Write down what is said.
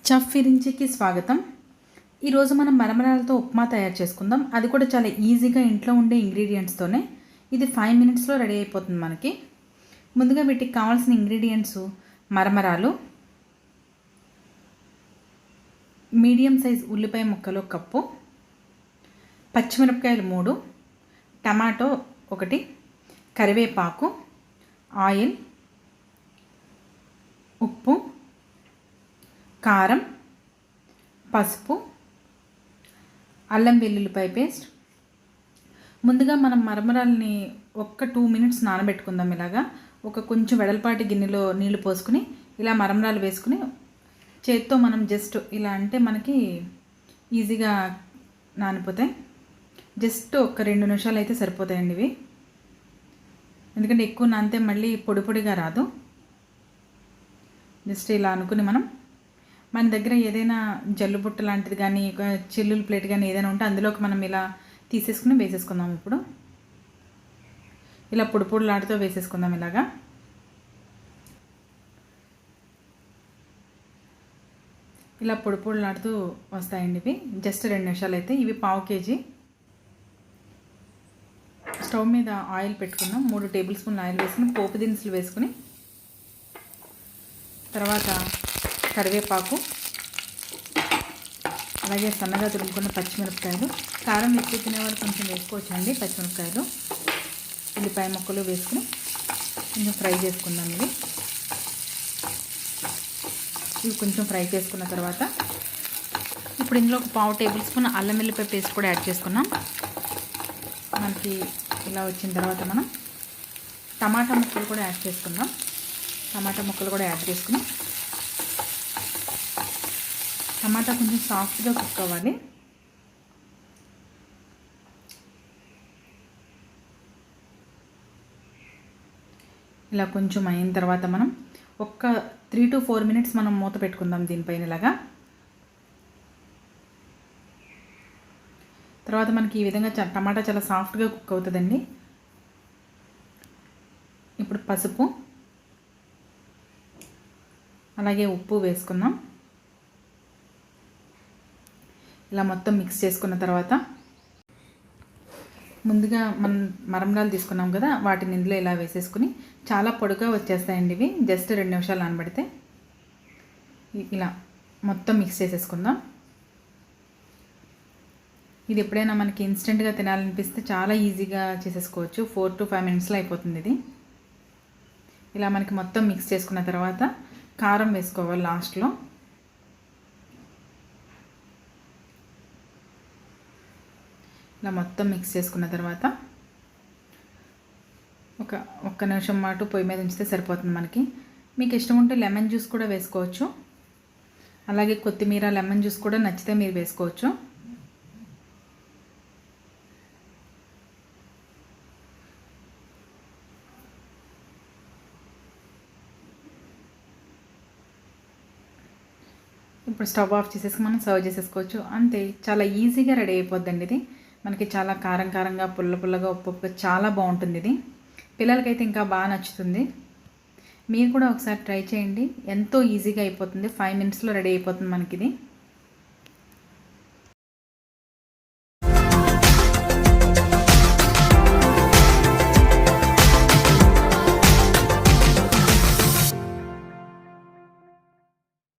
Chef విరించికి స్వాగతం. ఈరోజు మనం మరమరాలతో ఉప్మా తయారు చేసుకుందాం. అది కూడా చాలా ఈజీగా ఇంట్లో ఉండే ఇంగ్రీడియంట్స్తోనే. ఇది 5 మినిట్స్లో రెడీ అయిపోతుంది మనకి. ముందుగా వీటికి కావాల్సిన ఇంగ్రీడియంట్స్ మరమరాలు, మీడియం సైజ్ ఉల్లిపాయ ముక్కలు 1 కప్పు, పచ్చిమిరపకాయలు 3, టమాటో 1, కరివేపాకు, ఆయిల్, ఉప్పు, కారం, పసుపు, అల్లం వెల్లుల్లిపాయ పేస్ట్. ముందుగా మనం మరమరాలని 2 మినిట్స్ నానబెట్టుకుందాం. ఇలాగా కొంచెం వెడల్పాటి గిన్నెలో నీళ్లు పోసుకుని ఇలా మరమరాలు వేసుకుని చేత్తో మనం జస్ట్ ఇలా అంటే మనకి ఈజీగా నానిపోతాయి. జస్ట్ 2 నిమిషాలు అయితే సరిపోతాయండి ఇవి. ఎందుకంటే ఎక్కువ నానితే మళ్ళీ పొడి పొడిగా రాదు. జస్ట్ ఇలా అనుకుని మన దగ్గర ఏదైనా జల్లుబుట్ట లాంటిది కానీ చిల్లుల ప్లేట్ కానీ ఏదైనా ఉంటే అందులోకి మనం ఇలా తీసేసుకుని వేసేసుకుందాం. ఇప్పుడు ఇలా పొడి పొడిలాడుతూ వేసేసుకుందాం. ఇలా పొడి పొడిలాడుతూ వస్తాయండి ఇవి. జస్ట్ 2 నిమిషాలు అయితే. ఇవి 1/2 కేజీ. స్టవ్ మీద ఆయిల్ పెట్టుకుందాం. 3 టేబుల్ స్పూన్లు ఆయిల్ వేసుకుని పోపు దినుసులు వేసుకుని తర్వాత కరివేపాకు, అలాగే సన్నగా తురుముకున్న పచ్చిమిరపకాయలు, కారం ఎక్కువ తినేవాళ్ళు కొంచెం వేసుకోవచ్చండి. పచ్చిమిరపకాయలు, ఉల్లిపాయ ముక్కలు వేసుకుని కొంచెం ఫ్రై చేసుకుందాం. ఇవి కొంచెం ఫ్రై చేసుకున్న తర్వాత ఇప్పుడు ఇందులో 1/2 టేబుల్ స్పూన్ అల్లం వెల్లుల్లిపాయ పేస్ట్ కూడా యాడ్ చేసుకున్నాం. మనకి ఇలా వచ్చిన తర్వాత మనం టమాటా ముక్కలు కూడా యాడ్ చేసుకుందాం. టమాటా ముక్కలు కూడా యాడ్ చేసుకుని టమాటా కొంచెం సాఫ్ట్గా కుక్ అవ్వాలి. ఇలా కొంచెం అయిన తర్వాత మనం 3 to 4 మినిట్స్ మనం మూత పెట్టుకుందాం దీనిపైన ఇలాగా. తర్వాత మనకి ఈ విధంగా టమాటా చాలా సాఫ్ట్గా కుక్ అవుతుందండి. ఇప్పుడు పసుపు అలాగే ఉప్పు వేసుకుందాం. ఇలా మొత్తం మిక్స్ చేసుకున్న తర్వాత ముందుగా మనం మరమరాలు తీసుకున్నాం కదా, వాటిని ఇందులో ఇలా వేసేసుకుని చాలా పొడిగా వచ్చేస్తాయండి ఇవి. జస్ట్ 2 నిమిషాలు నానబెడితే ఇలా మొత్తం మిక్స్ చేసేసుకుందాం. ఇది ఎప్పుడైనా మనకి ఇన్స్టెంట్గా తినాలనిపిస్తే చాలా ఈజీగా చేసేసుకోవచ్చు. 4 to 5 మినిట్స్లో అయిపోతుంది ఇది. ఇలా మనకి మొత్తం మిక్స్ చేసుకున్న తర్వాత కారం వేసుకోవాలి లాస్ట్లో. ఇలా మొత్తం మిక్స్ చేసుకున్న తర్వాత ఒక్క నిమిషం పాటు పొయ్యి మీద ఉంచితే సరిపోతుంది మనకి. మీకు ఇష్టం ఉంటే లెమన్ జ్యూస్ కూడా వేసుకోవచ్చు. అలాగే కొత్తిమీర, లెమన్ జ్యూస్ కూడా నచ్చితే మీరు వేసుకోవచ్చు. ఇప్పుడు స్టవ్ ఆఫ్ చేసేసి మనం సర్వ్ చేసేసుకోవచ్చు. అంతే, చాలా ఈజీగా రెడీ అయిపోద్దండి ఇది. మనకి చాలా కారం కారంగా, పుల్ల పుల్లగా, ఉప్పుగా చాలా బాగుంటుంది ఇది. పిల్లలకైతే ఇంకా బాగా నచ్చుతుంది. మీరు కూడా ఒకసారి ట్రై చేయండి. ఎంతో ఈజీగా అయిపోతుంది. 5 మినిట్స్లో రెడీ అయిపోతుంది మనకి ఇది.